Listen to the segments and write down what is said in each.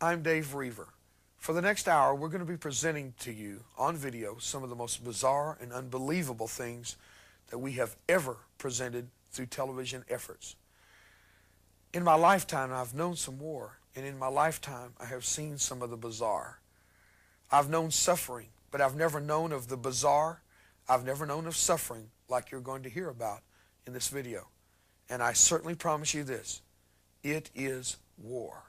I'm Dave Reaver. For the next hour, we're going to be presenting to you on video some of the most bizarre and unbelievable things that we have ever presented through television efforts. In my lifetime, I've known some war, and in my lifetime, I have seen some of the bizarre. I've known suffering, but I've never known of the bizarre. I've never known of suffering like you're going to hear about in this video. And I certainly promise you this, it is war.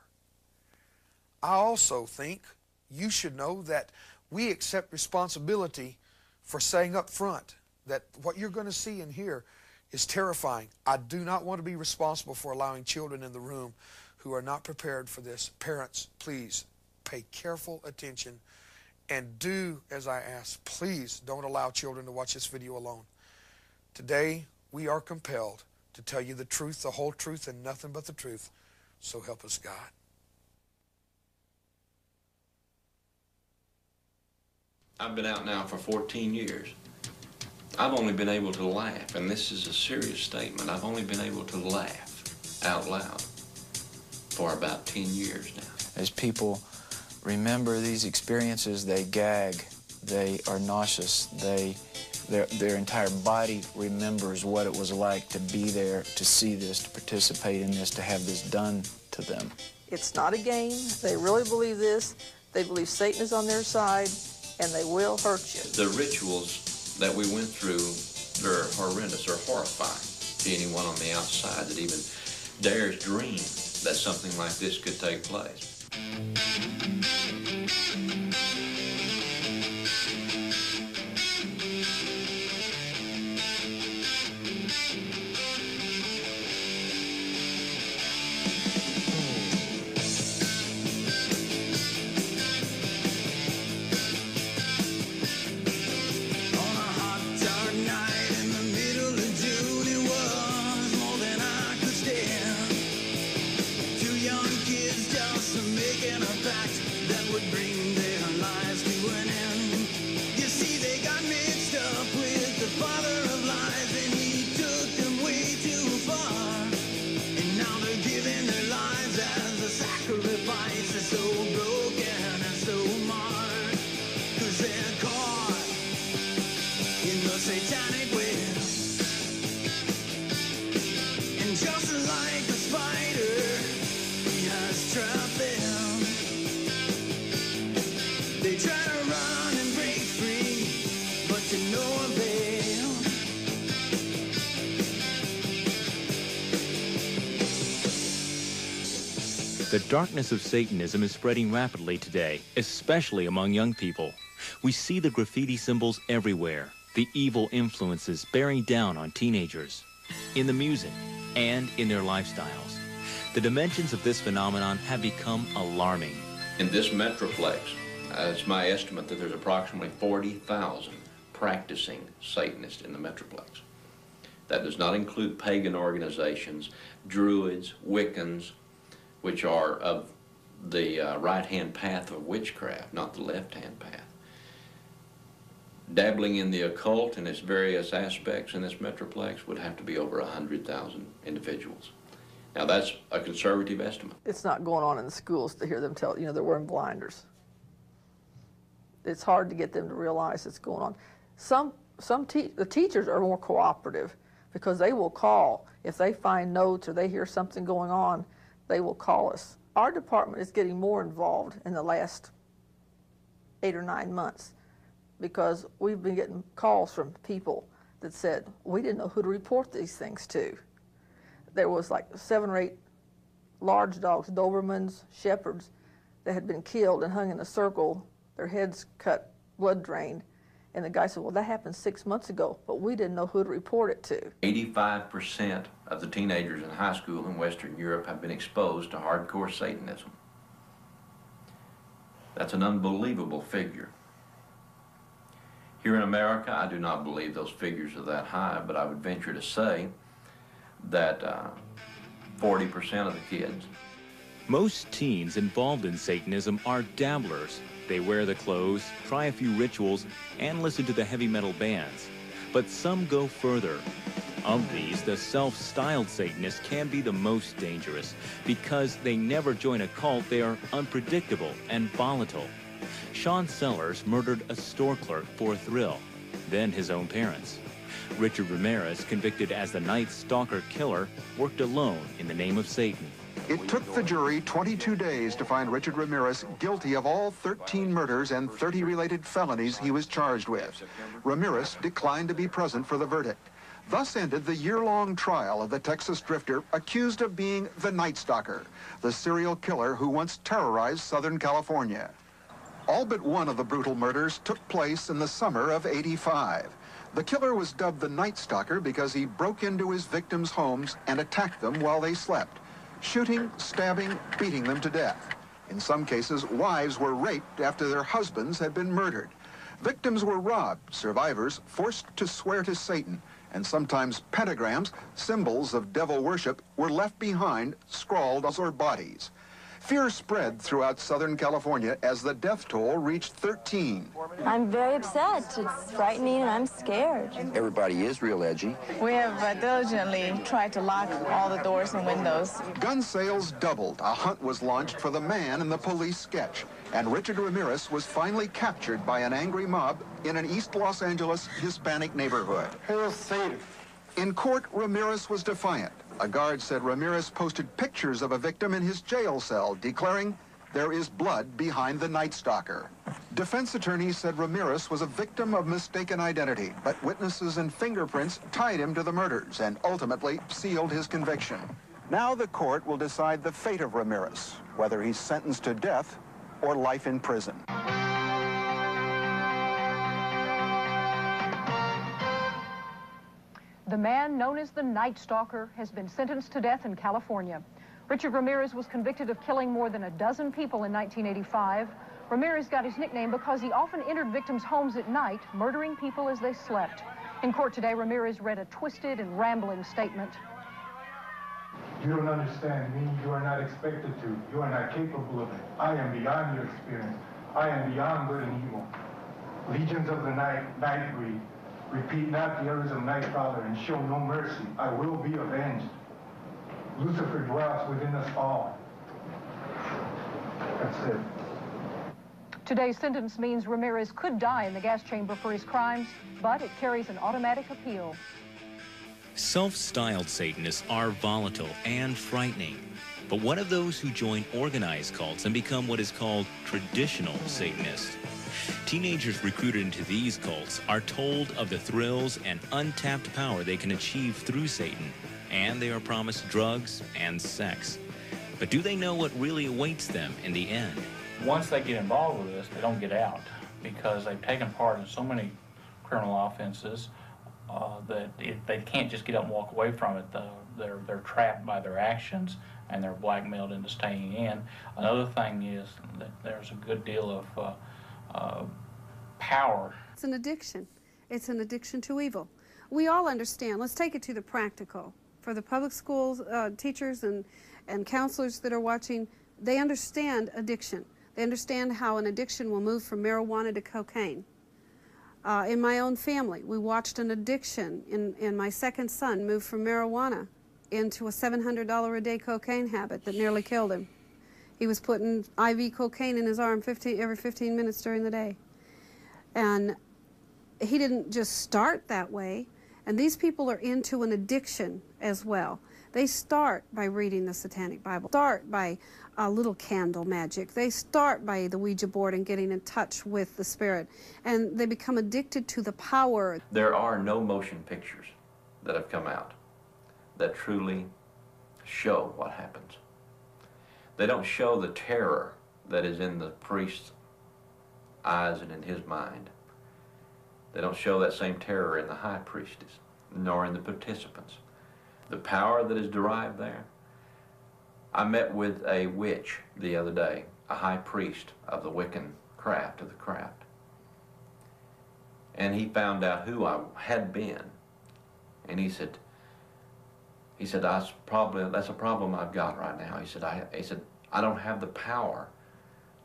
I also think you should know that we accept responsibility for saying up front that what you're going to see and hear is terrifying. I do not want to be responsible for allowing children in the room who are not prepared for this. Parents, please pay careful attention and do as I ask. Please don't allow children to watch this video alone. Today, we are compelled to tell you the truth, the whole truth, and nothing but the truth. So help us God. I've been out now for 14 years. I've only been able to laugh, and this is a serious statement. I've only been able to laugh out loud for about 10 years now. As people remember these experiences, they gag, they are nauseous, their entire body remembers what it was like to be there, to see this, to participate in this, to have this done to them. It's not a game. They really believe this. They believe Satan is on their side, and they will hurt you. The rituals that we went through, they're horrendous, they're horrifying to anyone on the outside that even dares dream that something like this could take place. The darkness of Satanism is spreading rapidly today, especially among young people. We see the graffiti symbols everywhere, the evil influences bearing down on teenagers, in the music, and in their lifestyles. The dimensions of this phenomenon have become alarming. In this metroplex, it's my estimate that there's approximately 40,000 practicing Satanists in the metroplex. That does not include pagan organizations, Druids, Wiccans, which are of the right-hand path of witchcraft, not the left-hand path. Dabbling in the occult in its various aspects in this metroplex would have to be over 100,000 individuals. Now that's a conservative estimate. It's not going on in the schools to hear them tell, you know, they're wearing blinders. It's hard to get them to realize it's going on. The teachers are more cooperative because they will call. If they find notes or they hear something going on, they will call us. Our department is getting more involved in the last 8 or 9 months because we've been getting calls from people that said, we didn't know who to report these things to. There was like 7 or 8 large dogs, Dobermans, Shepherds, that had been killed and hung in a circle, their heads cut, blood drained. And the guy said, well, that happened 6 months ago, but we didn't know who to report it to. 85% of the teenagers in high school in Western Europe have been exposed to hardcore Satanism. That's an unbelievable figure. Here in America, I do not believe those figures are that high, but I would venture to say that 40% of the kids. Most teens involved in Satanism are dabblers. They wear the clothes, try a few rituals, and listen to the heavy metal bands. But some go further. Of these, the self-styled Satanists can be the most dangerous because they never join a cult. They are unpredictable and volatile. Sean Sellers murdered a store clerk for a thrill, then his own parents. Richard Ramirez, convicted as the Night Stalker killer, worked alone in the name of Satan. It took the jury 22 days to find Richard Ramirez guilty of all 13 murders and 30 related felonies he was charged with. Ramirez declined to be present for the verdict. Thus ended the year-long trial of the Texas drifter accused of being the Night Stalker, the serial killer who once terrorized Southern California. All but one of the brutal murders took place in the summer of '85. The killer was dubbed the Night Stalker because he broke into his victims' homes and attacked them while they slept, shooting, stabbing, beating them to death. In some cases, wives were raped after their husbands had been murdered. Victims were robbed, survivors forced to swear to Satan, and sometimes pentagrams, symbols of devil worship, were left behind, scrawled on their bodies. Fear spread throughout Southern California as the death toll reached 13. I'm very upset. It's frightening and I'm scared. Everybody is real edgy. We have diligently tried to lock all the doors and windows. Gun sales doubled. A hunt was launched for the man in the police sketch. And Richard Ramirez was finally captured by an angry mob in an East Los Angeles Hispanic neighborhood. Hail Satan. In court, Ramirez was defiant. A guard said Ramirez posted pictures of a victim in his jail cell, declaring, "There is blood behind the Night Stalker." Defense attorneys said Ramirez was a victim of mistaken identity, but witnesses and fingerprints tied him to the murders and ultimately sealed his conviction. Now the court will decide the fate of Ramirez, whether he's sentenced to death or life in prison. The man known as the Night Stalker has been sentenced to death in California. Richard Ramirez was convicted of killing more than a dozen people in 1985. Ramirez got his nickname because he often entered victims' homes at night, murdering people as they slept. In court today, Ramirez read a twisted and rambling statement. You don't understand me. You are not expected to. You are not capable of it. I am beyond your experience. I am beyond good and evil. Legions of the night breed. Repeat not the errors of Night Father and show no mercy. I will be avenged. Lucifer dwells within us all. That's it. Today's sentence means Ramirez could die in the gas chamber for his crimes, but it carries an automatic appeal. Self-styled Satanists are volatile and frightening. But what of those who join organized cults and become what is called traditional Satanists? Teenagers recruited into these cults are told of the thrills and untapped power they can achieve through Satan, and they are promised drugs and sex. But do they know what really awaits them in the end? Once they get involved with this, they don't get out because they've taken part in so many criminal offenses that they can't just get up and walk away from it. They're trapped by their actions and they're blackmailed into staying in. Another thing is that there's a good deal of power. It's an addiction. It's an addiction to evil. We all understand. Let's take it to the practical. For the public schools, teachers and counselors that are watching, they understand addiction. They understand how an addiction will move from marijuana to cocaine. In my own family, we watched an addiction in my second son move from marijuana into a $700 a day cocaine habit that nearly killed him. He was putting IV cocaine in his arm every 15 minutes during the day. And he didn't just start that way. And these people are into an addiction as well. They start by reading the Satanic Bible, start by a little candle magic. They start by the Ouija board and getting in touch with the spirit. And they become addicted to the power. There are no motion pictures that have come out that truly show what happens. They don't show the terror that is in the priest's eyes and in his mind. They don't show that same terror in the high priestess, nor in the participants. The power that is derived there. I met with a witch the other day, a high priest of the Wiccan craft, of the craft. And he found out who I had been. And he said, that's a problem I've got right now. He said, I don't have the power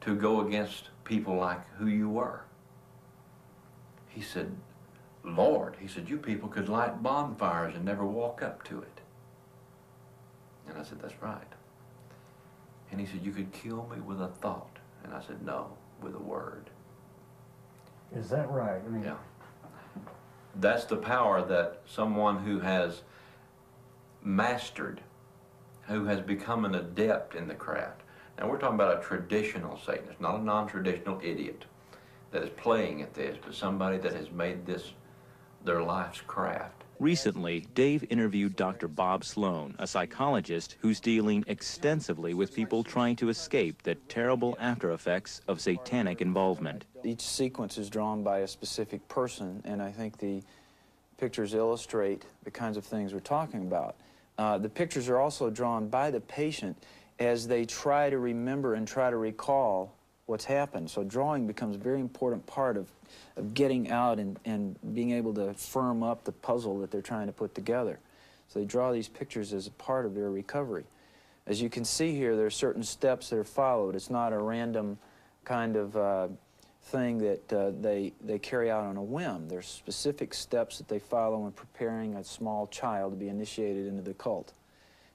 to go against people like who you were. He said, Lord, he said, you people could light bonfires and never walk up to it. And I said, that's right. And he said, you could kill me with a thought. And I said, no, with a word. Is that right? I mean, yeah. That's the power that someone who has mastered, who has become an adept in the craft. Now we're talking about a traditional Satanist, not a non-traditional idiot that is playing at this, but somebody that has made this their life's craft. Recently, Dave interviewed Dr. Bob Sloan, a psychologist who's dealing extensively with people trying to escape the terrible after effects of satanic involvement. Each sequence is drawn by a specific person, and I think the pictures illustrate the kinds of things we're talking about. The pictures are also drawn by the patient as they try to remember and try to recall what's happened. So drawing becomes a very important part of getting out and being able to firm up the puzzle that they're trying to put together. So they draw these pictures as a part of their recovery. As you can see here, there are certain steps that are followed. It's not a random kind of thing that they carry out on a whim. There's specific steps that they follow in preparing a small child to be initiated into the cult.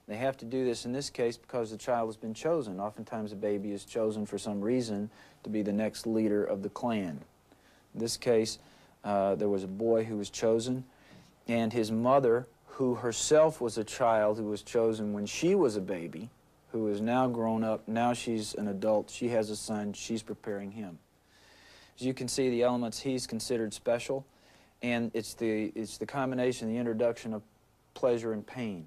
They have to do this in this case because the child has been chosen. Oftentimes a baby is chosen for some reason to be the next leader of the clan. In this case, there was a boy who was chosen, and his mother, who herself was a child who was chosen when she was a baby, who is now grown up, now she's an adult, she has a son, she's preparing him. As you can see, the elements he's considered special, and it's the combination, the introduction of pleasure and pain.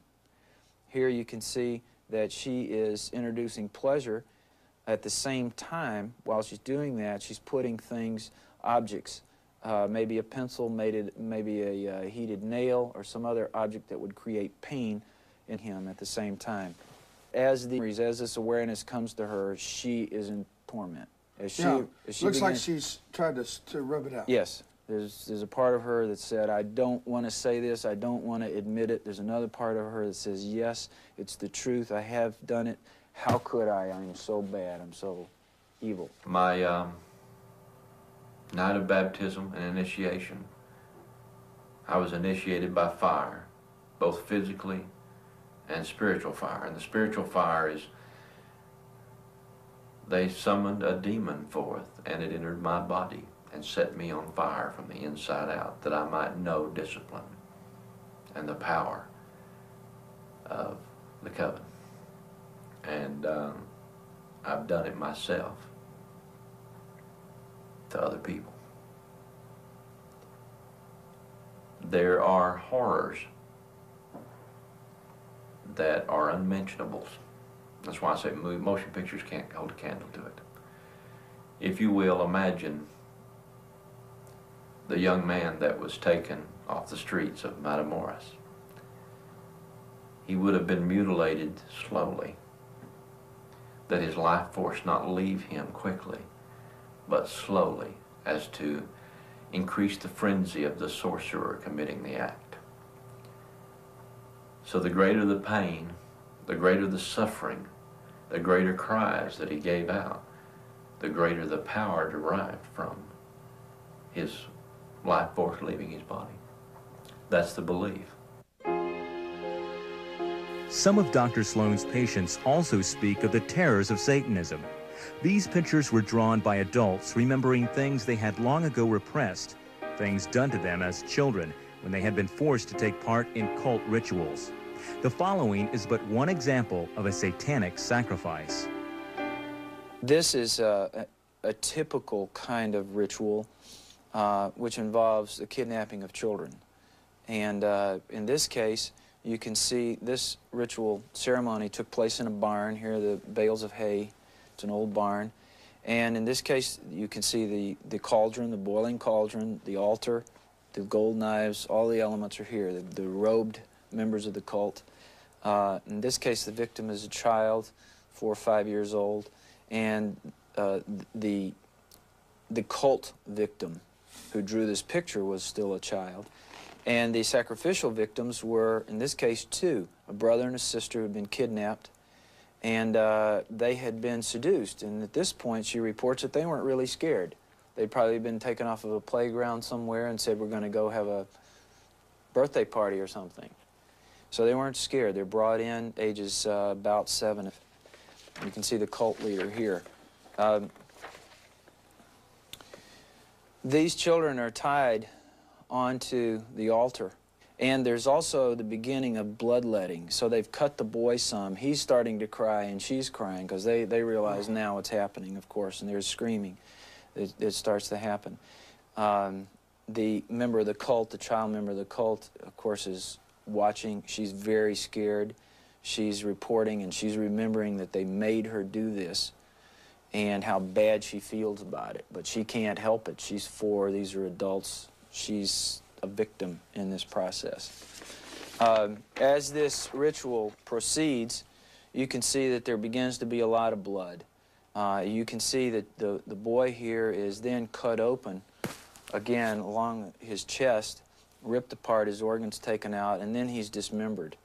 Here you can see that she is introducing pleasure. At the same time, while she's doing that, she's putting things, objects, maybe a pencil, maybe a heated nail, or some other object that would create pain in him at the same time. As this awareness comes to her, she is in torment. Looks like she's tried to rub it out. Yes. There's a part of her that said, I don't want to say this, I don't want to admit it. There's another part of her that says, yes, it's the truth, I have done it. How could I? I'm so bad, I'm so evil. My night of baptism and initiation, I was initiated by fire, both physically and spiritual fire. And the spiritual fire is, they summoned a demon forth, and it entered my body and set me on fire from the inside out, that I might know discipline and the power of the coven. And I've done it myself to other people. There are horrors that are unmentionables. That's why I say motion pictures can't hold a candle to it. If you will, imagine the young man that was taken off the streets of Matamoros. He would have been mutilated slowly, that his life force not leave him quickly, but slowly, as to increase the frenzy of the sorcerer committing the act. So the greater the pain, the greater the suffering, the greater cries that he gave out, the greater the power derived from his life force leaving his body. That's the belief. Some of Dr. Sloan's patients also speak of the terrors of Satanism. These pictures were drawn by adults remembering things they had long ago repressed, things done to them as children when they had been forced to take part in cult rituals. The following is but one example of a satanic sacrifice. This is a typical kind of ritual which involves the kidnapping of children. And in this case, you can see this ritual ceremony took place in a barn. Here are the bales of hay. It's an old barn. And in this case, you can see the cauldron, the boiling cauldron, the altar, the gold knives, all the elements are here, the robed members of the cult. In this case, the victim is a child, 4 or 5 years old, and the cult victim who drew this picture was still a child. And the sacrificial victims were, in this case, 2, a brother and a sister who had been kidnapped, and they had been seduced. And at this point, she reports that they weren't really scared. They'd probably been taken off of a playground somewhere and said, we're going to go have a birthday party or something. So they weren't scared. They're brought in ages about 7. You can see the cult leader here. These children are tied onto the altar. And there's also the beginning of bloodletting. So they've cut the boy some. He's starting to cry and she's crying because they realize now what's happening, of course, and there's screaming. It starts to happen. The member of the cult, the child member of the cult, of course, is watching. She's very scared. She's reporting and she's remembering that they made her do this and how bad she feels about it. But she can't help it. She's 4. These are adults. She's a victim in this process. As this ritual proceeds, you can see that there begins to be a lot of blood. You can see that the boy here is then cut open, again, along his chest, ripped apart, his organs taken out, and then he's dismembered.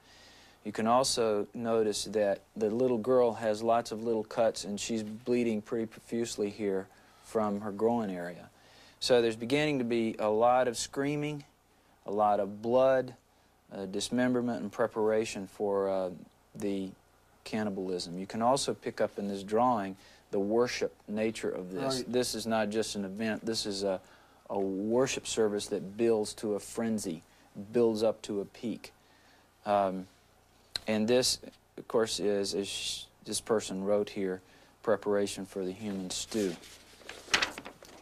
You can also notice that the little girl has lots of little cuts, and she's bleeding pretty profusely here from her groin area. So there's beginning to be a lot of screaming, a lot of blood, dismemberment, and preparation for the cannibalism. You can also pick up in this drawing the worship nature of this. Right. This is not just an event. This is a worship service that builds to a frenzy, builds up to a peak. And this, of course, is, as this person wrote here, preparation for the human stew.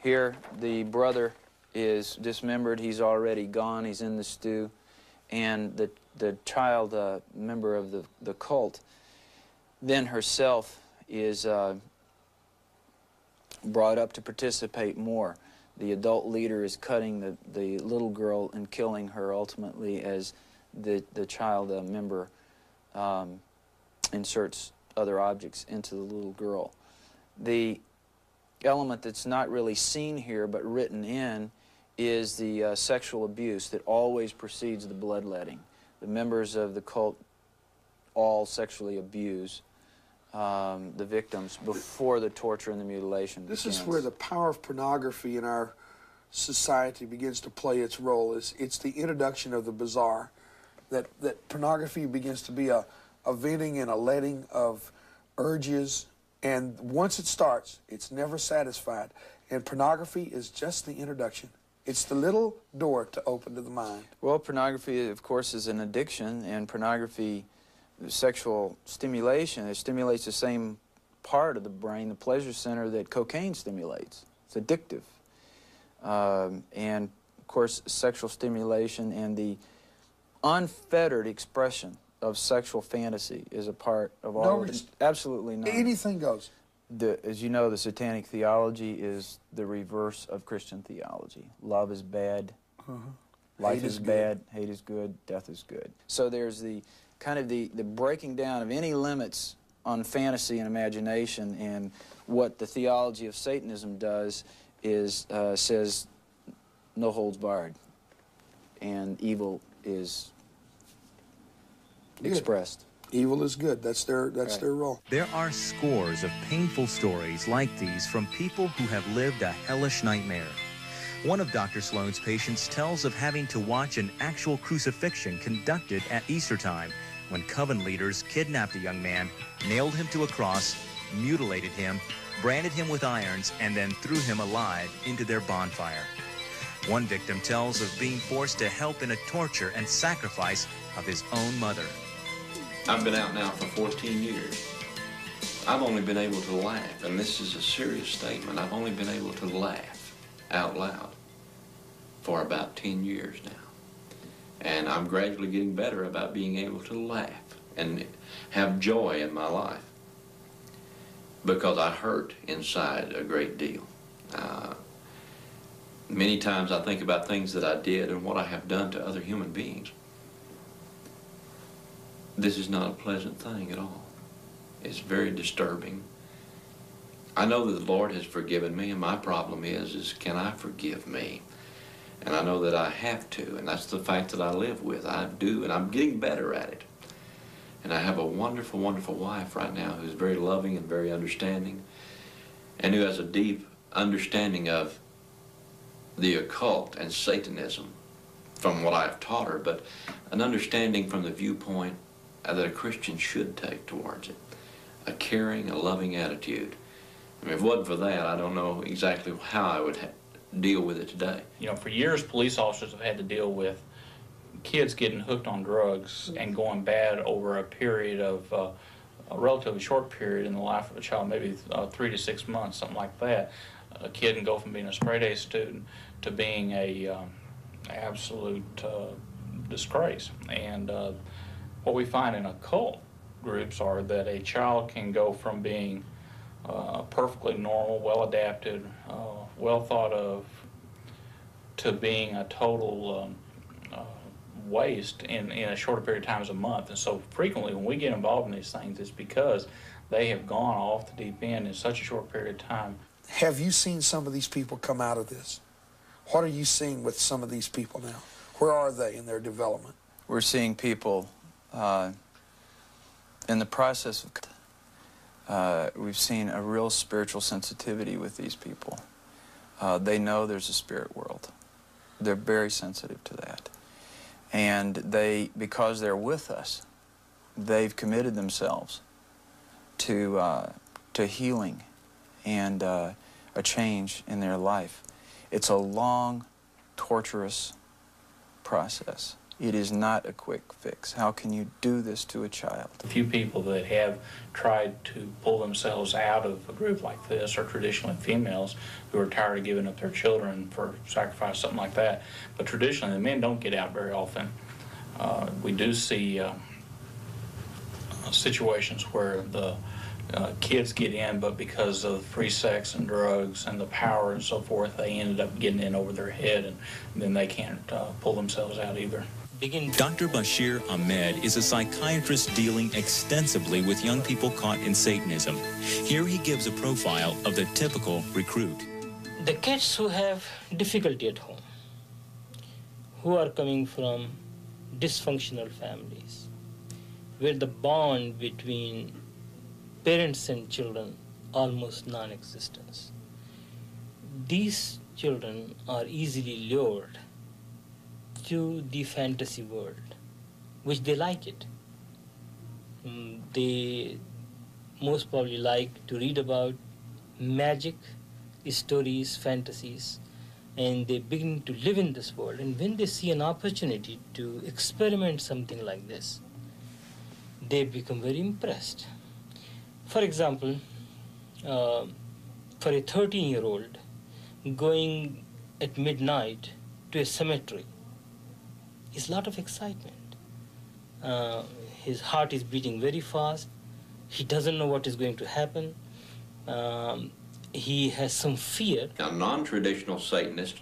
Here, the brother is dismembered. He's already gone. He's in the stew. And the child member of the cult then herself is brought up to participate more. The adult leader is cutting the little girl and killing her ultimately as the child member inserts other objects into the little girl. The element that's not really seen here but written in is the sexual abuse that always precedes the bloodletting. The members of the cult all sexually abuse the victims before the torture and the mutilation begins. This is where the power of pornography in our society begins to play its role. It's the introduction of the bizarre, that pornography begins to be a venting and a letting of urges, and once it starts, it's never satisfied. And pornography is just the introduction. It's the little door to open to the mind. Well, pornography, of course, is an addiction, and pornography, sexual stimulation, it stimulates the same part of the brain, the pleasure center, that cocaine stimulates. It's addictive. And, of course, sexual stimulation and the unfettered expression of sexual fantasy is a part of all of it. Absolutely not. Anything goes. As you know, the satanic theology is the reverse of Christian theology. Love is bad, life is bad, hate is good, death is good. So there's the kind of the breaking down of any limits on fantasy and imagination, and what the theology of Satanism does is says no holds barred, and evil is expressed. Evil is good. That's their role. There are scores of painful stories like these from people who have lived a hellish nightmare. One of Dr. Sloan's patients tells of having to watch an actual crucifixion conducted at Easter time, when coven leaders kidnapped a young man, nailed him to a cross, mutilated him, branded him with irons, and then threw him alive into their bonfire. One victim tells of being forced to help in a torture and sacrifice of his own mother. I've been out now for 14 years. I've only been able to laugh, and this is a serious statement. I've only been able to laugh out loud for about 10 years now. And I'm gradually getting better about being able to laugh and have joy in my life, because I hurt inside a great deal. Many times I think about things that I did and what I have done to other human beings. This is not a pleasant thing at all. It's very disturbing. I know that the Lord has forgiven me, and my problem is can I forgive me? And I know that I have to, and that's the fact that I live with. I do, and I'm getting better at it. And I have a wonderful, wonderful wife right now who's very loving and very understanding, and who has a deep understanding of the occult and Satanism from what I've taught her, but an understanding from the viewpoint that a Christian should take towards it. A caring, a loving attitude. I mean, if it wasn't for that, I don't know exactly how I would deal with it today. You know, for years, police officers have had to deal with kids getting hooked on drugs and going bad over a period of a relatively short period in the life of a child, maybe 3 to 6 months, something like that. A kid can go from being a straight-A student to being a absolute disgrace. And what we find in occult groups are that a child can go from being perfectly normal, well-adapted, well thought of, to being a total waste in a shorter period of time as a month. And so frequently when we get involved in these things, it's because they have gone off the deep end in such a short period of time. Have you seen some of these people come out of this? What are you seeing with some of these people now? Where are they in their development? We're seeing people in the process of, we've seen a real spiritual sensitivity with these people. They know there's a spirit world. They're very sensitive to that. And they, because they're with us, they've committed themselves to healing and a change in their life. It's a long, torturous process. It is not a quick fix. How can you do this to a child? A few people that have tried to pull themselves out of a group like this are traditionally females who are tired of giving up their children for sacrifice, something like that. But traditionally, the men don't get out very often. We do see situations where the kids get in, but because of free sex and drugs and the power and so forth, they ended up getting in over their head, and then they can't pull themselves out either. Dr. Bashir Ahmed is a psychiatrist dealing extensively with young people caught in Satanism. Here he gives a profile of the typical recruit. The kids who have difficulty at home, who are coming from dysfunctional families, where the bond between parents and children almost non-existent. These children are easily lured to the fantasy world, which they like it. They most probably like to read about magic, stories, fantasies, and they begin to live in this world. And when they see an opportunity to experiment something like this, they become very impressed. For example, for a 13-year-old going at midnight to a cemetery is a lot of excitement. His heart is beating very fast. He doesn't know what is going to happen. He has some fear. Now, non-traditional Satanists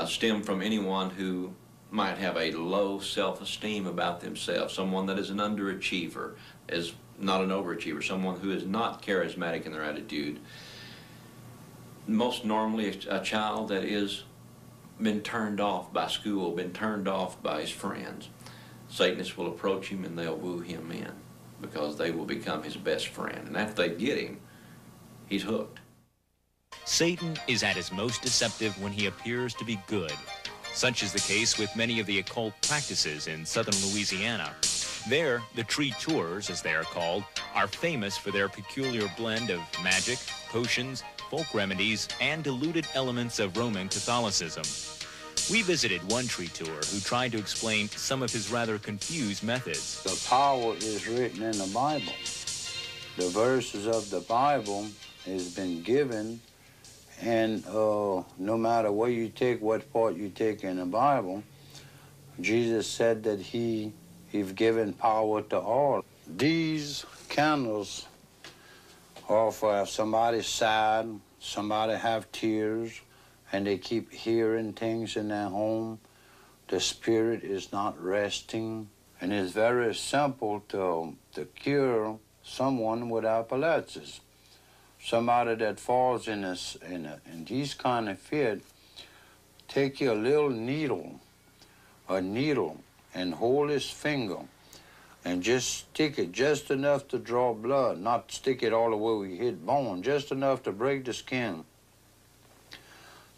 stem from anyone who might have a low self-esteem about themselves, someone that is an underachiever, is not an overachiever, someone who is not charismatic in their attitude. Most normally a child that is been turned off by school, been turned off by his friends. Satanists will approach him and they'll woo him in because they will become his best friend. And after they get him, he's hooked. Satan is at his most deceptive when he appears to be good. Such is the case with many of the occult practices in southern Louisiana. There, the tree tours, as they are called, are famous for their peculiar blend of magic, potions, folk remedies, and diluted elements of Roman Catholicism. We visited one tree tour who tried to explain some of his rather confused methods. The power is written in the Bible. The verses of the Bible has been given, and no matter where you take, what part you take in the Bible, Jesus said that he's given power to all. These candles are for if somebody's sad, somebody have tears, and they keep hearing things in their home. The spirit is not resting. And it's very simple to cure someone with epilepsy. Somebody that falls in these kind of fit, take your little needle, and hold his finger and just stick it just enough to draw blood, not stick it all the way where you hit bone, just enough to break the skin.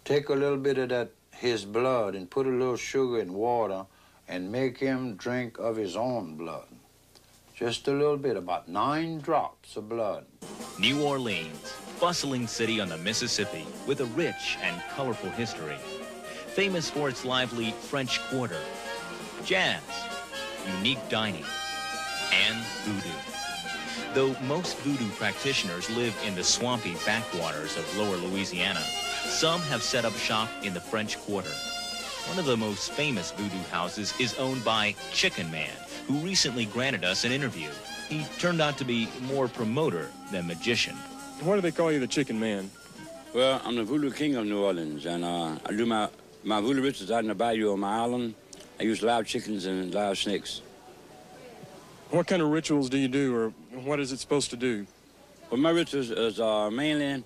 take a little bit of his blood and put a little sugar in water and make him drink of his own blood. Just a little bit, about 9 drops of blood. New Orleans, bustling city on the Mississippi with a rich and colorful history. Famous for its lively French Quarter, jazz, unique dining, and voodoo. Though most voodoo practitioners live in the swampy backwaters of lower Louisiana, some have set up shop in the French Quarter. One of the most famous voodoo houses is owned by Chicken Man, who recently granted us an interview. He turned out to be more promoter than magician. Why do they call you the Chicken Man? Well, I'm the voodoo king of New Orleans, and I do my voodoo rituals out in the bayou on my island. I use live chickens and live snakes. What kind of rituals do you do, or what is it supposed to do? Well, my rituals is mainly,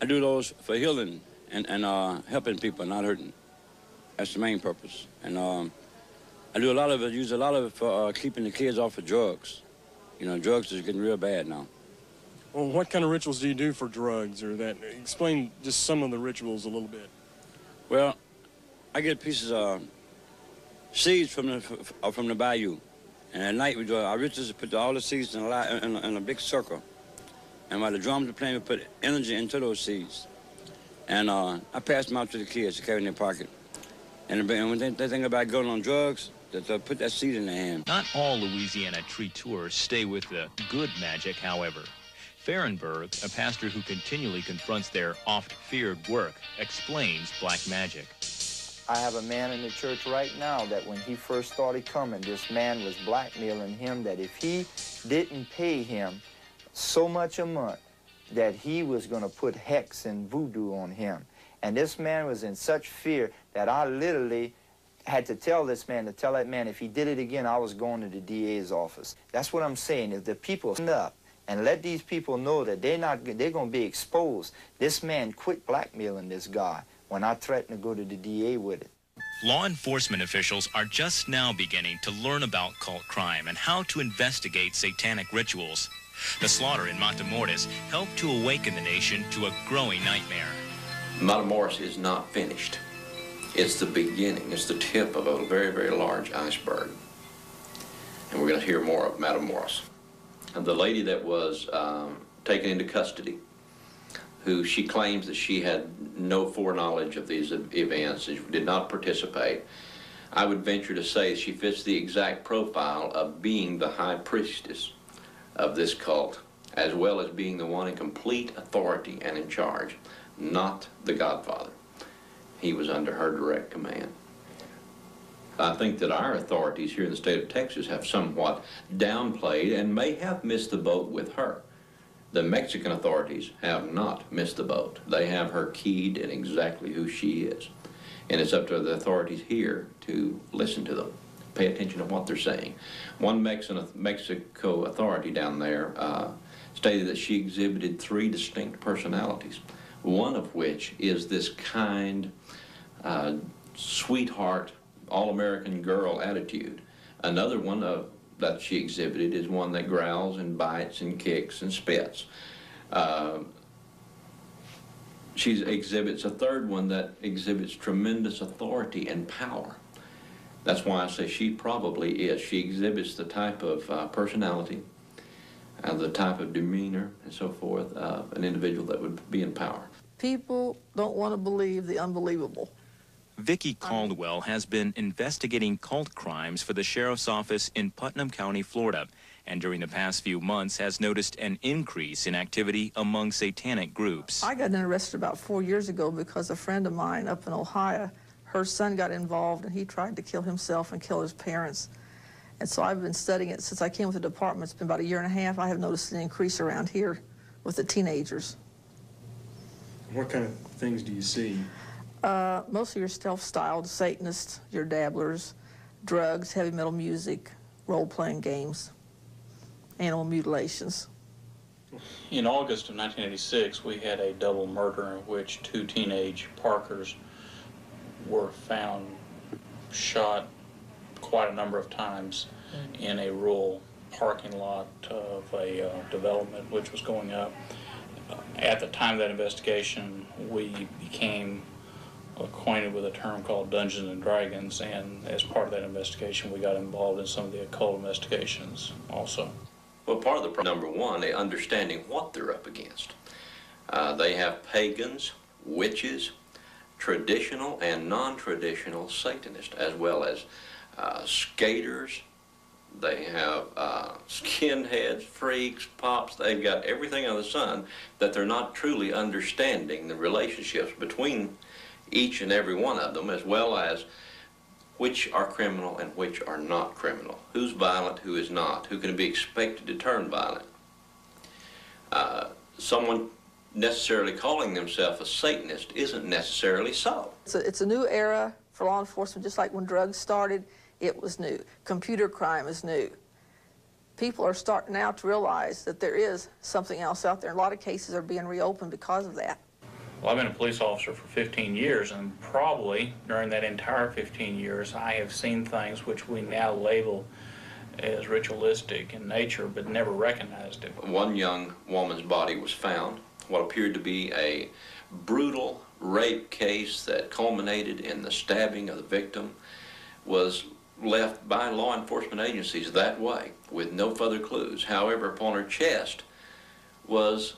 I do those for healing and helping people, not hurting. That's the main purpose. And I do a lot of it, use a lot of it for keeping the kids off of drugs. You know, drugs is getting real bad now. Well, what kind of rituals do you do for drugs, or that? Explain just some of the rituals a little bit. Well, I get pieces of seeds from the bayou. And at night, we do our rituals, put all the seeds in a big circle. And while the drums are playing, we put energy into those seeds. And I pass them out to the kids to carry in their pocket. And when they think about going on drugs, they'll put that seed in their hand. Not all Louisiana tree tours stay with the good magic, however. Fahrenberg, a pastor who continually confronts their oft-feared work, explains black magic. I have a man in the church right now that when he first started coming, this man was blackmailing him that if he didn't pay him so much a month, that he was going to put hex and voodoo on him. And this man was in such fear that I literally had to tell this man, to tell that man, if he did it again, I was going to the DA's office. That's what I'm saying. If the people stand up and let these people know that they're going to be exposed, this man quit blackmailing this guy when I threatened to go to the DA with it. Law enforcement officials are just now beginning to learn about cult crime and how to investigate satanic rituals. The slaughter in Matamoros helped to awaken the nation to a growing nightmare. Matamoros is not finished. It's the beginning. It's the tip of a very, very large iceberg. And we're going to hear more of Matamoros. And the lady that was taken into custody, who she claims that she had no foreknowledge of these events, did not participate, I would venture to say she fits the exact profile of being the high priestess of this cult, as well as being the one in complete authority and in charge, not the Godfather. He was under her direct command. I think that our authorities here in the state of Texas have somewhat downplayed and may have missed the boat with her. The Mexican authorities have not missed the boat. They have her keyed in exactly who she is. And it's up to the authorities here to listen to them, pay attention to what they're saying. One Mexico authority down there stated that she exhibited 3 distinct personalities, one of which is this kind, sweetheart, all-American girl attitude. Another one that she exhibited is one that growls and bites and kicks and spits. She exhibits a third one that exhibits tremendous authority and power. That's why I say she probably is. She exhibits the type of personality and the type of demeanor and so forth of an individual that would be in power. People don't want to believe the unbelievable. Vicki Caldwell has been investigating cult crimes for the sheriff's office in Putnam County, Florida, and during the past few months has noticed an increase in activity among satanic groups. I got interested about 4 years ago because a friend of mine up in Ohio, her son got involved and he tried to kill himself and kill his parents. And so I've been studying it since I came with the department. It's been about 1.5 years. I have noticed an increase around here with the teenagers. What kind of things do you see? Most of your self-styled Satanists, your dabblers, drugs, heavy metal music, role-playing games, animal mutilations. In August of 1986, we had a double murder in which 2 teenage Parkers were found shot quite a number of times in a rural parking lot of a development which was going up. At the time of that investigation, we became acquainted with a term called Dungeons and Dragons, and as part of that investigation, we got involved in some of the occult investigations also. Well, part of the problem, number one, is understanding what they're up against. They have pagans, witches, traditional and non-traditional Satanists, as well as skaters. They have skinheads, freaks, pops. They've got everything under the sun that they're not truly understanding the relationships between each and every one of them, as well as which are criminal and which are not criminal. Who's violent, who is not, who can be expected to turn violent. Someone necessarily calling themselves a Satanist isn't necessarily so. It's a new era for law enforcement, just like when drugs started, it was new. Computer crime is new. People are starting now to realize that there is something else out there. A lot of cases are being reopened because of that. Well, I've been a police officer for 15 years, and probably during that entire 15 years, I have seen things which we now label as ritualistic in nature, but never recognized it. One young woman's body was found, what appeared to be a brutal rape case that culminated in the stabbing of the victim, was left by law enforcement agencies that way with no further clues. However, upon her chest was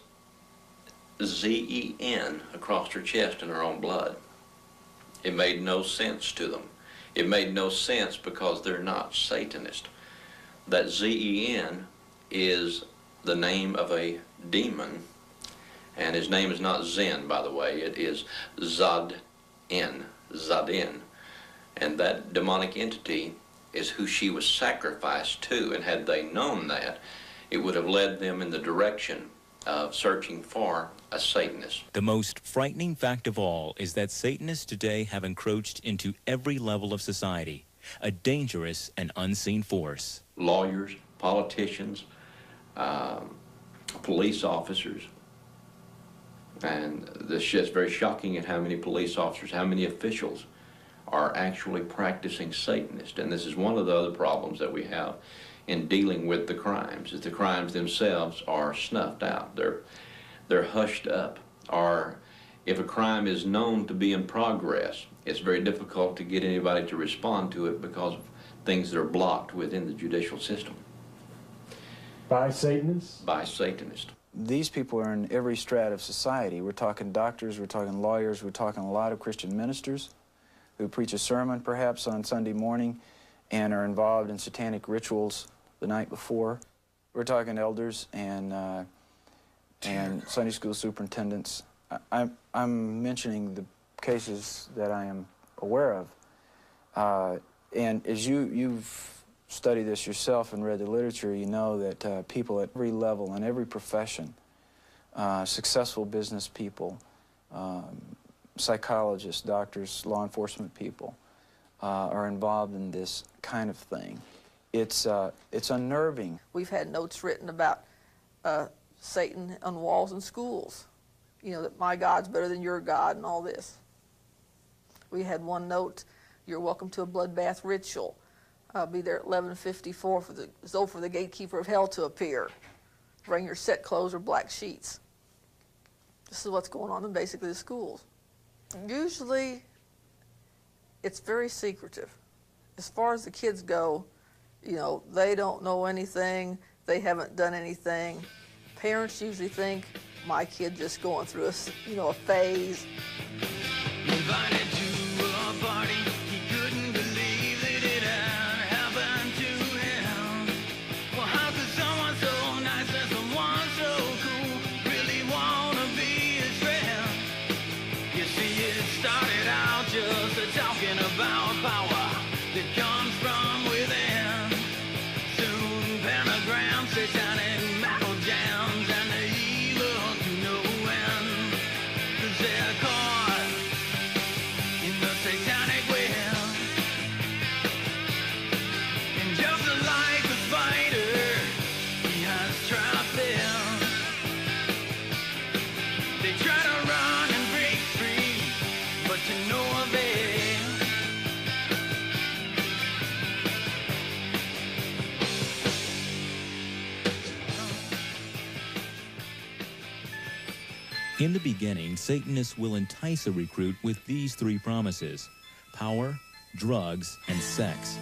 Z-E-N across her chest in her own blood. It made no sense to them. It made no sense because they're not Satanist. That Z-E-N is the name of a demon, and his name is not Zen, by the way. It is Zad-In, Zadin. And that demonic entity is who she was sacrificed to, and had they known that, it would have led them in the direction of searching for a Satanist. The most frightening fact of all is that Satanists today have encroached into every level of society, a dangerous and unseen force. Lawyers, politicians, police officers, and this is very shocking at how many police officers, how many officials are actually practicing Satanist. And this is one of the other problems that we have in dealing with the crimes, is the crimes themselves are snuffed out. They're hushed up. Or if a crime is known to be in progress, it's very difficult to get anybody to respond to it because of things that are blocked within the judicial system. By Satanists? By Satanists. These people are in every strata of society. We're talking doctors, we're talking lawyers, we're talking a lot of Christian ministers who preach a sermon perhaps on Sunday morning and are involved in satanic rituals the night before. We're talking elders and Sunday school superintendents. I'm mentioning the cases that I am aware of. And as you've studied this yourself and read the literature, you know that people at every level and every profession, successful business people, psychologists, doctors, law enforcement people, are involved in this kind of thing. It's unnerving. We've had notes written about Satan on walls in schools. You know, that my God's better than your God and all this. We had one note, you're welcome to a bloodbath ritual. I'll be there at 11:54 for the gatekeeper of hell to appear. Bring your set clothes or black sheets. This is what's going on in basically the schools. Usually, it's very secretive. As far as the kids go, you know, they don't know anything. They haven't done anything. Parents usually think, my kid just going through a phase. Invited to a party, he couldn't believe that it had happened to him. Well, how could someone so nice and someone so cool really want to be his friend? You see, it started out just talking about power that comes from within. Soon pentagrams, satanic metal jams, and the evil to no end. 'Cause they're caught in the satanic web. And just like a spider, he has trapped them. They try to run and break free, but to no avail. In the beginning, Satanists will entice a recruit with these three promises: power, drugs, and sex.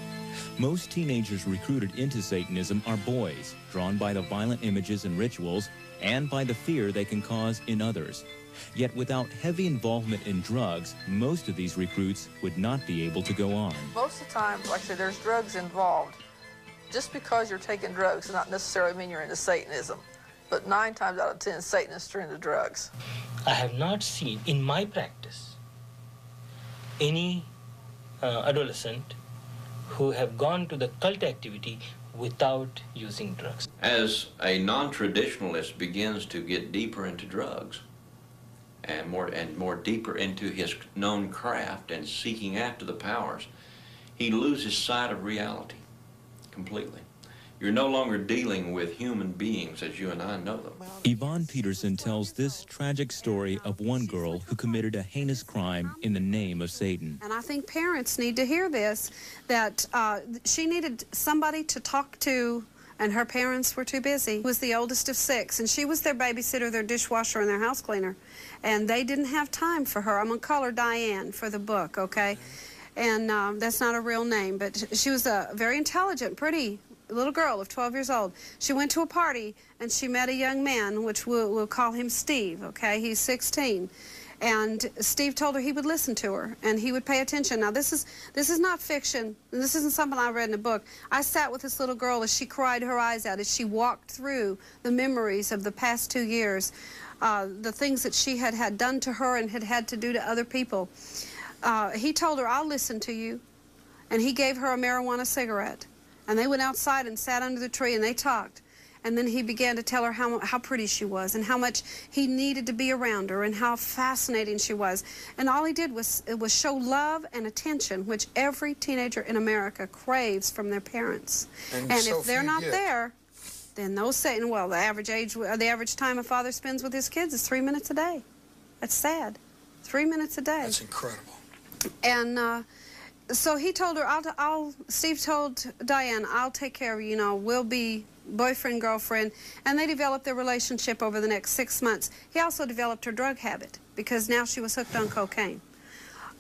Most teenagers recruited into Satanism are boys, drawn by the violent images and rituals and by the fear they can cause in others. Yet without heavy involvement in drugs, most of these recruits would not be able to go on. Most of the time, like I said, there's drugs involved. Just because you're taking drugs does not necessarily mean you're into Satanism. But 9 times out of 10, Satanists are into drugs. I have not seen in my practice any adolescent who have gone to the cult activity without using drugs. As a non-traditionalist begins to get deeper into drugs and more deeper into his known craft and seeking after the powers, he loses sight of reality completely. You're no longer dealing with human beings as you and I know them. Yvonne Peterson tells this tragic story of one girl who committed a heinous crime in the name of Satan. And I think parents need to hear this, that she needed somebody to talk to, and her parents were too busy. She was the oldest of 6, and she was their babysitter, their dishwasher, and their house cleaner. And they didn't have time for her. I'm going to call her Diane for the book, okay? And that's not a real name, but she was a very intelligent, pretty little girl of 12 years old. She went to a party and she met a young man, which we'll call him Steve, okay? He's 16. And Steve told her he would listen to her and he would pay attention. Now this is not fiction. This isn't something I read in a book. I sat with this little girl as she cried her eyes out, as she walked through the memories of the past 2 years, the things that she had done to her and had to do to other people. He told her, I'll listen to you. And he gave her a marijuana cigarette. And they went outside and sat under the tree and they talked. And then he began to tell her how pretty she was and how much he needed to be around her and how fascinating she was. And all he did was show love and attention, which every teenager in America craves from their parents. And if they're not there, then those Satan, well, the average time a father spends with his kids is 3 minutes a day. That's sad. 3 minutes a day. That's incredible. And so he told her, Steve told Diane, I'll take care of you, we'll be boyfriend, girlfriend, and they developed their relationship over the next 6 months. He also developed her drug habit because now she was hooked on cocaine.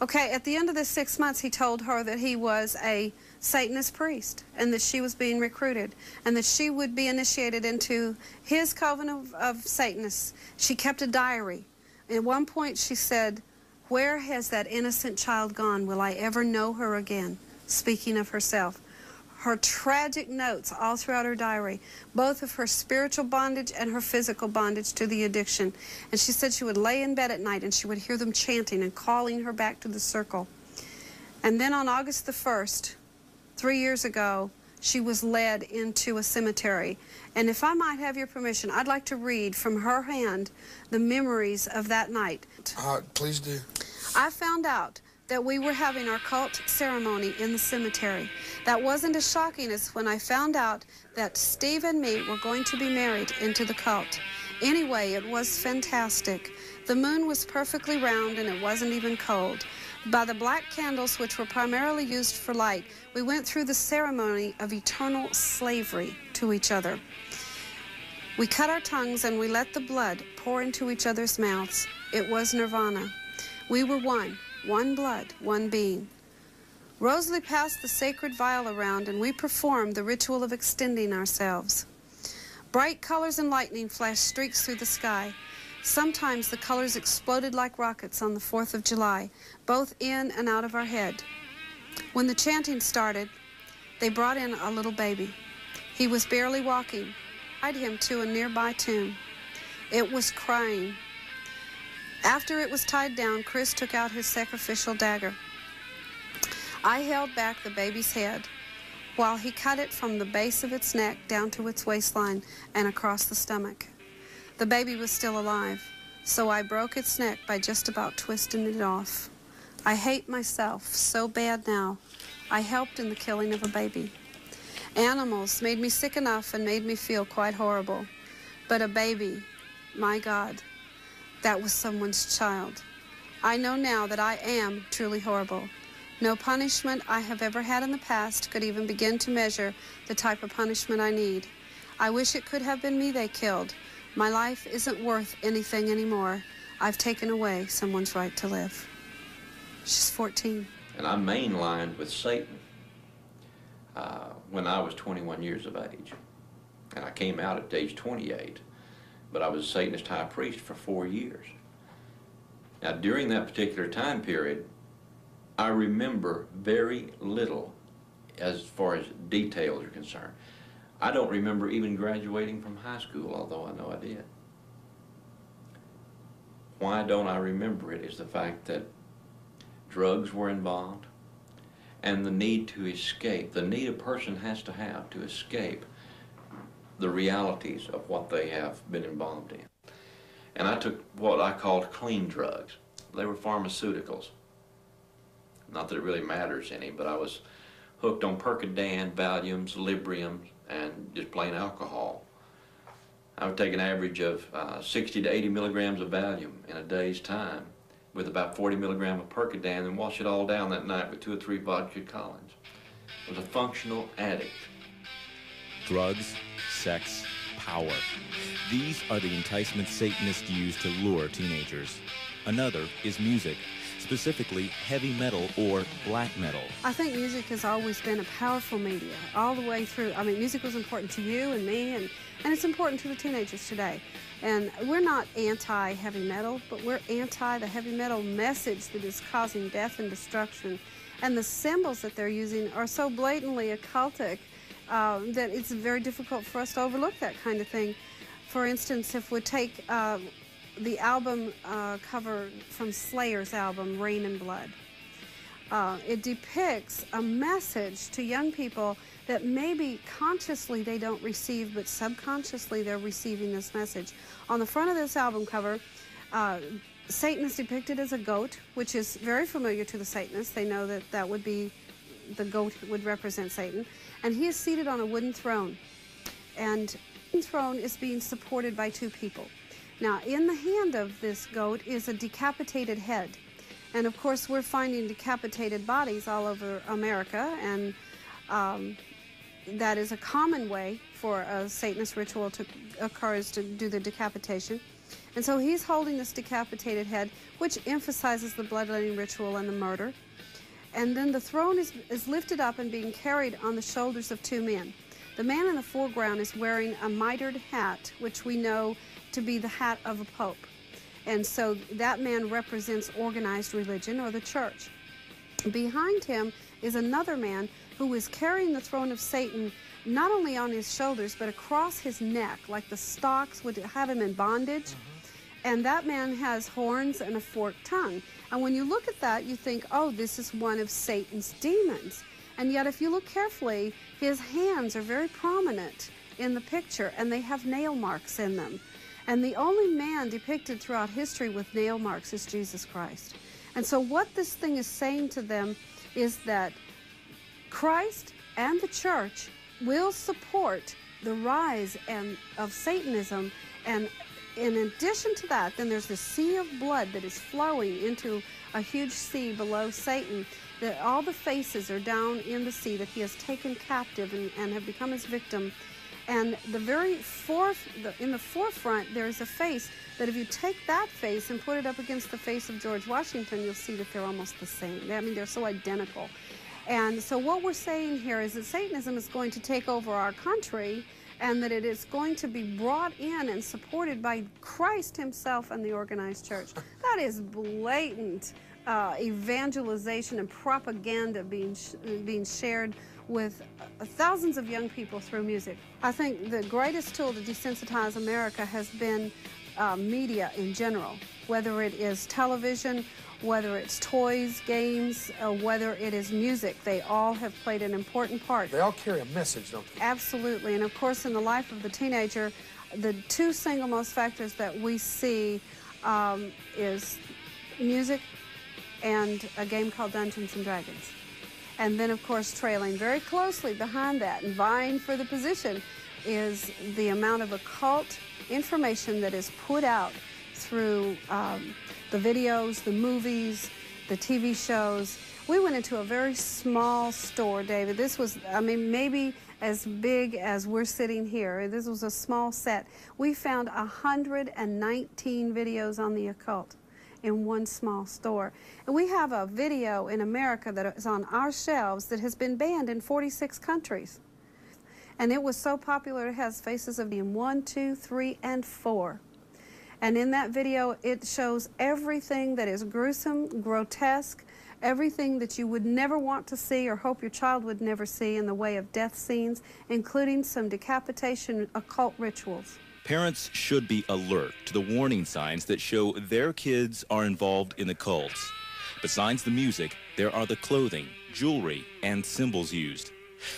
Okay, at the end of the 6 months, he told her that he was a Satanist priest and that she was being recruited and that she would be initiated into his coven of Satanists. She kept a diary. At one point, she said, "Where has that innocent child gone? Will I ever know her again?" Speaking of herself. Her tragic notes all throughout her diary, both of her spiritual bondage and her physical bondage to the addiction. And she said she would lay in bed at night and she would hear them chanting and calling her back to the circle. And then on August the 1st, 3 years ago, she was led into a cemetery. And if I might have your permission, I'd like to read from her hand the memories of that night. Please do. I found out that we were having our cult ceremony in the cemetery. That wasn't as shocking as when I found out that Steve and me were going to be married into the cult. Anyway, it was fantastic. The moon was perfectly round and it wasn't even cold. By the black candles, which were primarily used for light, we went through the ceremony of eternal slavery to each other. We cut our tongues and we let the blood pour into each other's mouths. It was nirvana. We were one blood, one being. Rosalie passed the sacred vial around and we performed the ritual of extending ourselves. Bright colors and lightning flashed streaks through the sky. Sometimes the colors exploded like rockets on the 4th of July, both in and out of our head. When the chanting started, they brought in a little baby. He was barely walking. I tied him to a nearby tomb. It was crying. After it was tied down, Chris took out his sacrificial dagger. I held back the baby's head while he cut it from the base of its neck down to its waistline and across the stomach. The baby was still alive, so I broke its neck by just about twisting it off. I hate myself so bad now. I helped in the killing of a baby. Animals made me sick enough and made me feel quite horrible. But a baby, my God, that was someone's child. I know now that I am truly horrible. No punishment I have ever had in the past could even begin to measure the type of punishment I need. I wish it could have been me they killed. My life isn't worth anything anymore. I've taken away someone's right to live. She's 14. And I mainlined with Satan when I was 21 years of age. And I came out at age 28. But I was a Satanist high priest for 4 years. Now, during that particular time period, I remember very little as far as details are concerned. I don't remember even graduating from high school, although I know I did. Why don't I remember it is the fact that drugs were involved and the need to escape, the need a person has to escape the realities of what they have been involved in. And I took what I called clean drugs. They were pharmaceuticals. Not that it really matters any, but I was hooked on Percodan, Valiums, Librium, and just plain alcohol. I would take an average of 60 to 80 milligrams of Valium in a day's time with about 40 milligrams of Percodan and wash it all down that night with 2 or 3 vodka Collins. I was a functional addict. Drugs, sex, power. These are the enticements Satanists use to lure teenagers. Another is music, specifically heavy metal or black metal. I think music has always been a powerful media all the way through. I mean, music was important to you and me, and it's important to the teenagers today. And we're not anti-heavy metal, but we're anti the heavy metal message that is causing death and destruction. And the symbols that they're using are so blatantly occultic that it's very difficult for us to overlook that kind of thing. For instance, if we take the album cover from Slayer's album, Rain and Blood, it depicts a message to young people that maybe consciously they don't receive, but subconsciously they're receiving this message. On the front of this album cover, Satan is depicted as a goat, which is very familiar to the Satanists. They know that that would be, the goat would represent Satan. And he is seated on a wooden throne. And the throne is being supported by 2 people. Now, in the hand of this goat is a decapitated head. And of course, we're finding decapitated bodies all over America, and that is a common way for a Satanist ritual to occur, is to do the decapitation. And so he's holding this decapitated head, which emphasizes the bloodletting ritual and the murder. And then the throne is lifted up and being carried on the shoulders of 2 men. The man in the foreground is wearing a mitred hat, which we know to be the hat of a pope. And so that man represents organized religion or the church. Behind him is another man who is carrying the throne of Satan not only on his shoulders, but across his neck, like the stocks would have him in bondage. And that man has horns and a forked tongue. And when you look at that, you think, oh, this is one of Satan's demons. And yet, if you look carefully, his hands are very prominent in the picture, and they have nail marks in them. And the only man depicted throughout history with nail marks is Jesus Christ. And so what this thing is saying to them is that Christ and the church will support the rise of Satanism, and in addition to that, then there's this sea of blood that is flowing into a huge sea below Satan, that all the faces are down in the sea that he has taken captive and have become his victim. And the very in the forefront, there is a face that if you take that face and put it up against the face of George Washington, you'll see that they're almost the same. I mean, they're so identical. And so what we're saying here is that Satanism is going to take over our country, and that it is going to be brought in and supported by Christ himself and the organized church. That is blatant evangelization and propaganda being shared with thousands of young people through music. I think the greatest tool to desensitize America has been media in general, whether it is television, whether it's toys, games, whether it is music. They all have played an important part. They all carry a message, don't they? Absolutely. And of course, in the life of the teenager, the 2 single most factors that we see is music and a game called Dungeons and Dragons. And then, of course, trailing very closely behind that and vying for the position is the amount of occult information that is put out through the videos, the movies, the TV shows. We went into a very small store, David. This was, I mean, maybe as big as we're sitting here. This was a small set. We found 119 videos on the occult in one small store. And we have a video in America that is on our shelves that has been banned in 46 countries. And it was so popular, it has faces of being 1, 2, 3, and 4. And in that video, it shows everything that is gruesome, grotesque, everything that you would never want to see or hope your child would never see in the way of death scenes, including some decapitation occult rituals. Parents should be alert to the warning signs that show their kids are involved in the cults. Besides the music, there are the clothing, jewelry, and symbols used.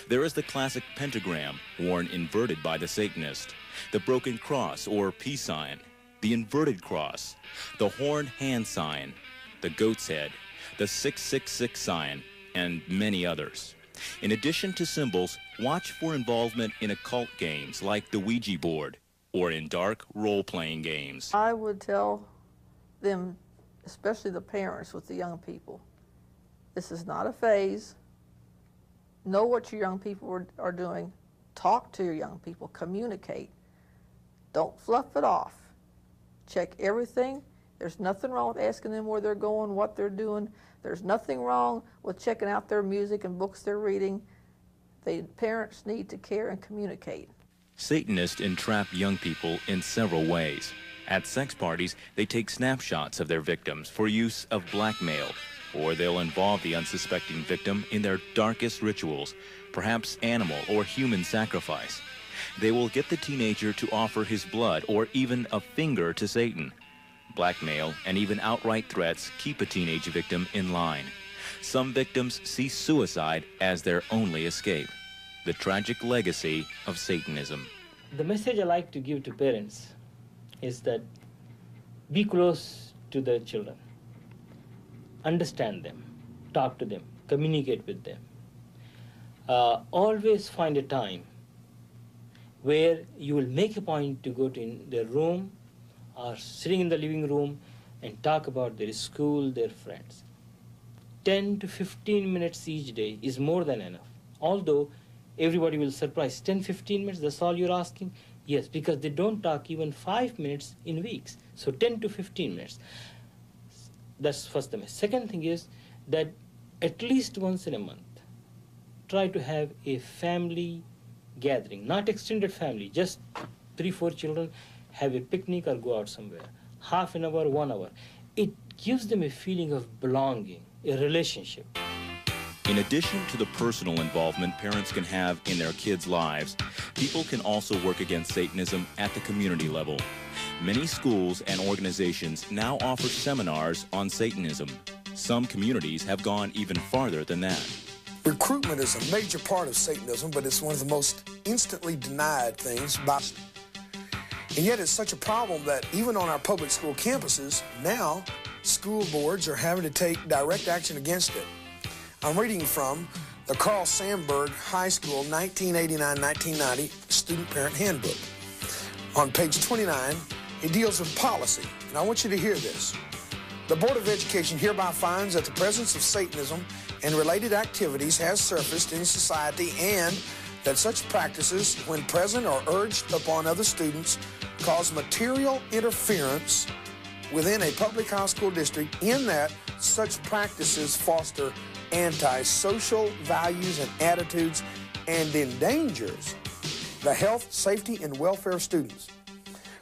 There is the classic pentagram, worn inverted by the Satanist, the broken cross or peace sign, the inverted cross, the horned hand sign, the goat's head, the 666 sign, and many others. In addition to symbols, watch for involvement in occult games like the Ouija board or in dark role-playing games. I would tell them, especially the parents with the young people, this is not a phase. Know what your young people are doing. Talk to your young people. Communicate. Don't fluff it off. Check everything. There's nothing wrong with asking them where they're going, what they're doing. There's nothing wrong with checking out their music and books they're reading. The parents need to care and communicate. Satanists entrap young people in several ways. At sex parties, they take snapshots of their victims for use of blackmail, or they'll involve the unsuspecting victim in their darkest rituals, perhaps animal or human sacrifice. They will get the teenager to offer his blood or even a finger to Satan. Blackmail and even outright threats keep a teenage victim in line. Some victims see suicide as their only escape. The tragic legacy of Satanism. The message I like to give to parents is that be close to the children. Understand them, talk to them, communicate with them. Always find a time where you will make a point to go to their room or sitting in the living room and talk about their school, their friends. 10 to 15 minutes each day is more than enough. Although everybody will surprise, 10, 15 minutes, that's all you're asking? Yes, because they don't talk even 5 minutes in weeks. So 10 to 15 minutes. That's first thing. Second thing is that at least once in a month, try to have a family gathering, not extended family, just 3-4 children, have a picnic or go out somewhere. Half an hour, 1 hour. It gives them a feeling of belonging, a relationship. In addition to the personal involvement parents can have in their kids' lives, people can also work against Satanism at the community level. Many schools and organizations now offer seminars on Satanism. Some communities have gone even farther than that. Recruitment is a major part of Satanism, but it's one of the most instantly denied things. And yet it's such a problem that even on our public school campuses, now school boards are having to take direct action against it. I'm reading from the Carl Sandburg High School 1989-1990 Student Parent Handbook. On page 29, it deals with policy, and I want you to hear this. The Board of Education hereby finds that the presence of Satanism and related activities has surfaced in society and that such practices, when present or urged upon other students, cause material interference within a public high school district in that such practices foster anti-social values and attitudes and endangers the health, safety, and welfare of students.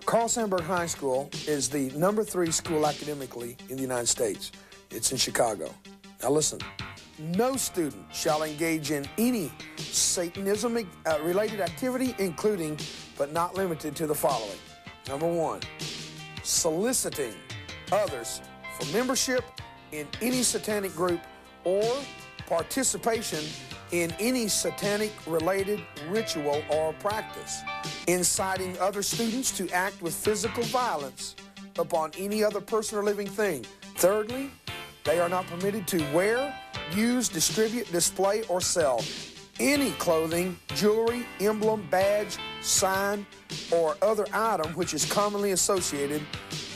Carl Sandburg High School is the #3 school academically in the United States. It's in Chicago. Now listen, no student shall engage in any Satanism-related activity, including but not limited to the following. Number 1, soliciting others for membership in any satanic group or participation in any satanic-related ritual or practice, inciting other students to act with physical violence upon any other person or living thing. Thirdly, they are not permitted to wear, use, distribute, display, or sell any clothing, jewelry, emblem, badge, sign, or other item which is commonly associated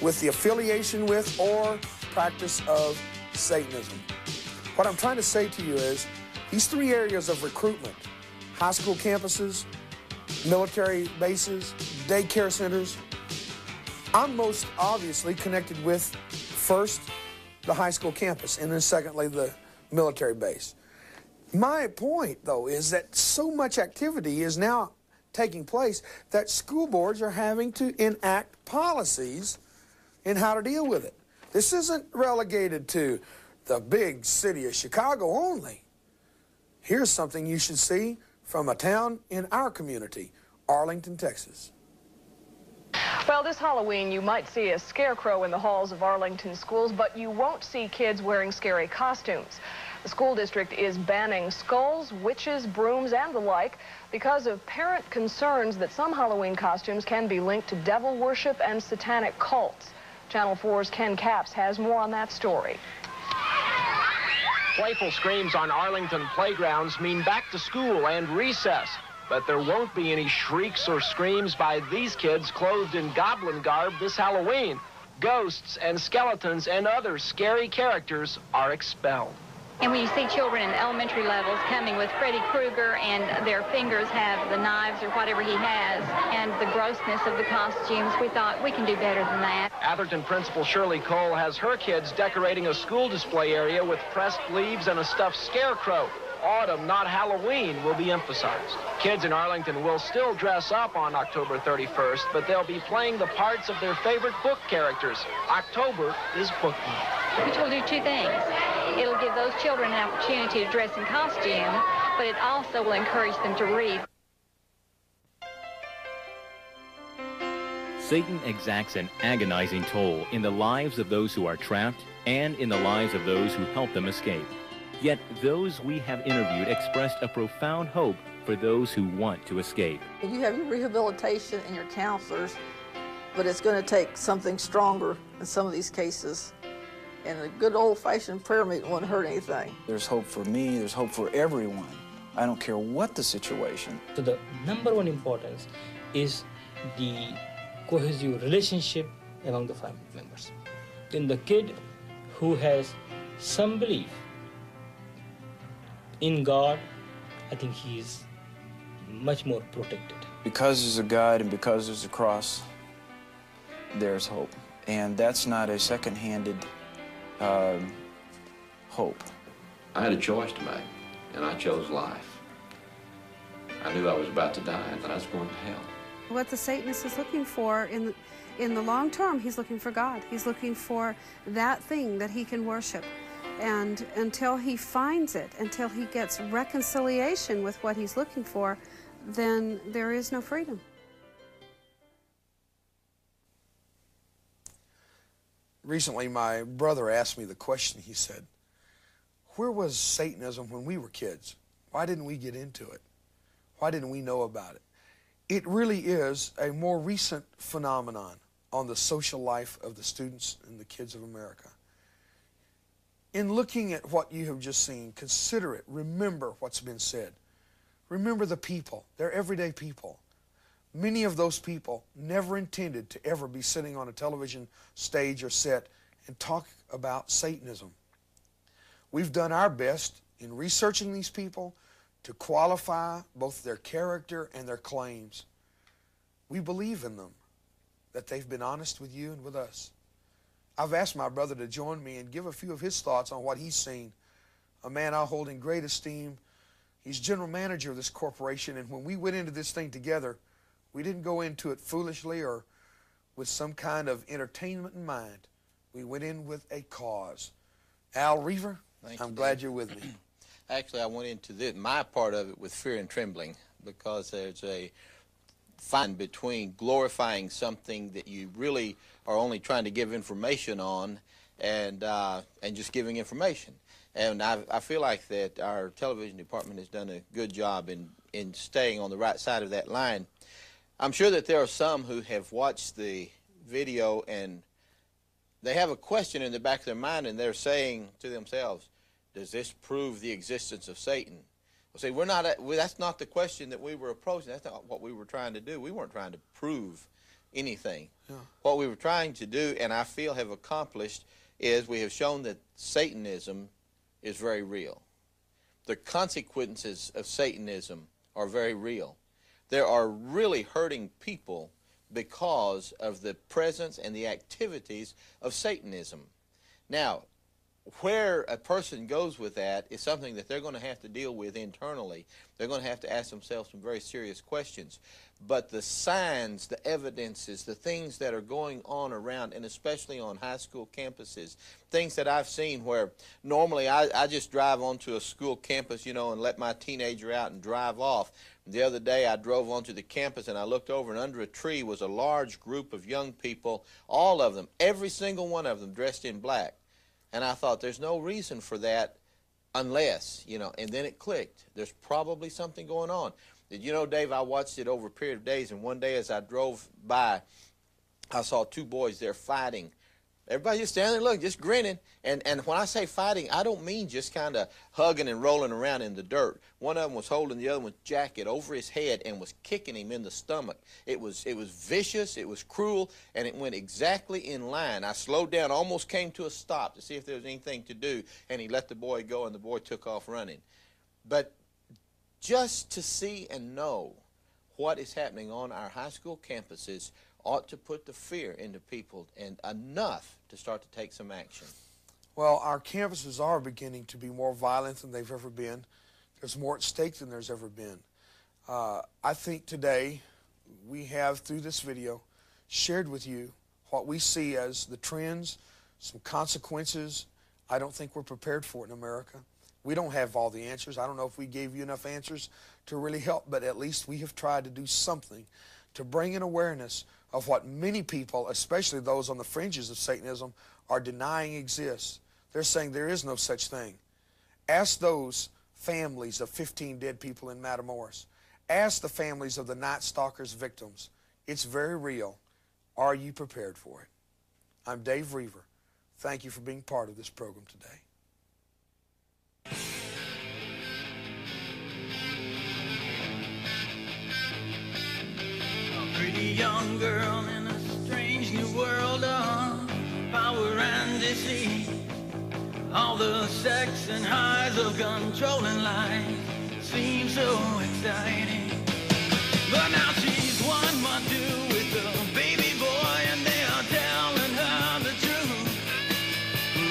with the affiliation with or practice of Satanism. What I'm trying to say to you is these 3 areas of recruitment high school campuses, military bases, daycare centers. I'm most obviously connected with, first, the high school campus, and then secondly, the military base. My point, though, is that so much activity is now taking place that school boards are having to enact policies in how to deal with it. This isn't relegated to the big city of Chicago only. Here's something you should see from a town in our community, Arlington, Texas. Well, this Halloween, you might see a scarecrow in the halls of Arlington schools, but you won't see kids wearing scary costumes. The school district is banning skulls, witches, brooms, and the like because of parent concerns that some Halloween costumes can be linked to devil worship and satanic cults. Channel 4's Ken Capps has more on that story. Playful screams on Arlington playgrounds mean back to school and recess. But there won't be any shrieks or screams by these kids clothed in goblin garb this Halloween. Ghosts and skeletons and other scary characters are expelled. And when you see children in elementary levels coming with Freddy Krueger and their fingers have the knives or whatever he has and the grossness of the costumes, we thought we can do better than that. Atherton Principal Shirley Cole has her kids decorating a school display area with pressed leaves and a stuffed scarecrow. Autumn, not Halloween, will be emphasized. Kids in Arlington will still dress up on October 31st, but they'll be playing the parts of their favorite book characters. October is book month. Which will do two things. It'll give those children an opportunity to dress in costume, but it also will encourage them to read. Satan exacts an agonizing toll in the lives of those who are trapped and in the lives of those who help them escape. Yet those we have interviewed expressed a profound hope for those who want to escape. You have your rehabilitation and your counselors, but it's going to take something stronger in some of these cases. And a good old-fashioned prayer meeting wouldn't hurt anything. There's hope for me, there's hope for everyone. I don't care what the situation. So the number one importance is the cohesive relationship among the family members. In the kid who has some belief in God, I think he is much more protected. Because there's a God and because there's a cross, there's hope. And that's not a second-handed hope. I had a choice to make, and I chose life. I knew I was about to die and that I was going to hell. What the Satanist is looking for in the long term, he's looking for God. He's looking for that thing that he can worship. And until he finds it, until he gets reconciliation with what he's looking for, then there is no freedom. Recently, my brother asked me the question. He said, where was Satanism when we were kids? Why didn't we get into it? Why didn't we know about it? It really is a more recent phenomenon on the social life of the students and the kids of America. In looking at what you have just seen, consider it. Remember what's been said. Remember the people. They're everyday people. Many of those people never intended to ever be sitting on a television stage or set and talk about Satanism. We've done our best in researching these people to qualify both their character and their claims. We believe in them, that they've been honest with you and with us. I've asked my brother to join me and give a few of his thoughts on what he's seen. A man I hold in great esteem. He's general manager of this corporation, and when we went into this thing together, we didn't go into it foolishly or with some kind of entertainment in mind. We went in with a cause. Al Reaver, I'm glad you're with me. Actually, I went into my part of it with fear and trembling, because there's a fine between glorifying something that you really are only trying to give information on and just giving information. And I feel like that our television department has done a good job in staying on the right side of that line. I'm sure that there are some who have watched the video and they have a question in the back of their mind, and they're saying to themselves, does this prove the existence of Satan? Well, see, that's not the question that we were approaching. That's not what we were trying to do. We weren't trying to prove anything. Yeah. What we were trying to do, and I feel have accomplished, is we have shown that Satanism is very real. The consequences of Satanism are very real. There are really hurting people because of the presence and the activities of Satanism. Now, where a person goes with that is something that they're going to have to deal with internally. They're going to have to ask themselves some very serious questions. But the signs, the evidences, the things that are going on around, and especially on high school campuses, things that I've seen where normally I just drive onto a school campus, you know, and let my teenager out and drive off. The other day I drove onto the campus and I looked over, and under a tree was a large group of young people, all of them, every single one of them dressed in black. And I thought, there's no reason for that unless, you know, and then it clicked. There's probably something going on. Did you know, Dave, I watched it over a period of days, and one day as I drove by, I saw two boys there fighting. Everybody just standing there looking, just grinning. And when I say fighting, I don't mean just kind of hugging and rolling around in the dirt. One of them was holding the other one's jacket over his head and was kicking him in the stomach. It was vicious, it was cruel, and it went exactly in line. I slowed down, almost came to a stop to see if there was anything to do, and he let the boy go, and the boy took off running. But just to see and know what is happening on our high school campuses ought to put the fear into people, and enough to start to take some action. Well, our campuses are beginning to be more violent than they've ever been. There's more at stake than there's ever been. I think today we have, through this video, shared with you what we see as the trends, some consequences. I don't think we're prepared for it in America. We don't have all the answers. I don't know if we gave you enough answers to really help, but at least we have tried to do something to bring an awareness of what many people, especially those on the fringes of Satanism, are denying exists. They're saying there is no such thing. Ask those families of 15 dead people in Matamoros. Ask the families of the Night Stalker's victims. It's very real. Are you prepared for it? I'm Dave Reaver. Thank you for being part of this program today. Pretty young girl in a strange new world of power and deceit. All the sex and highs of controlling life seem so exciting. But now she's one more two with a baby boy, and they are telling her the truth.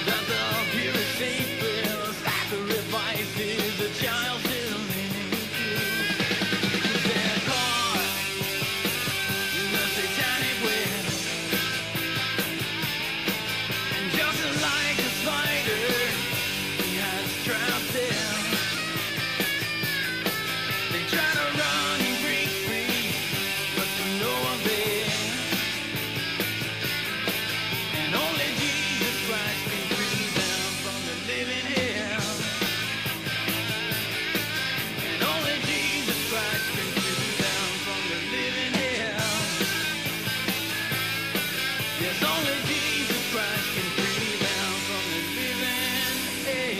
That the purest safest sacrifice is a child still in you. They're caught in the satanic web, and just like a spider, he has trapped them. They try to run and break free, but to no avail. And only Jesus Christ can free them from the living hell. And only Jesus Christ can free them from the living hell. Yes, only Jesus Christ can free them from the living hell.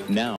Now,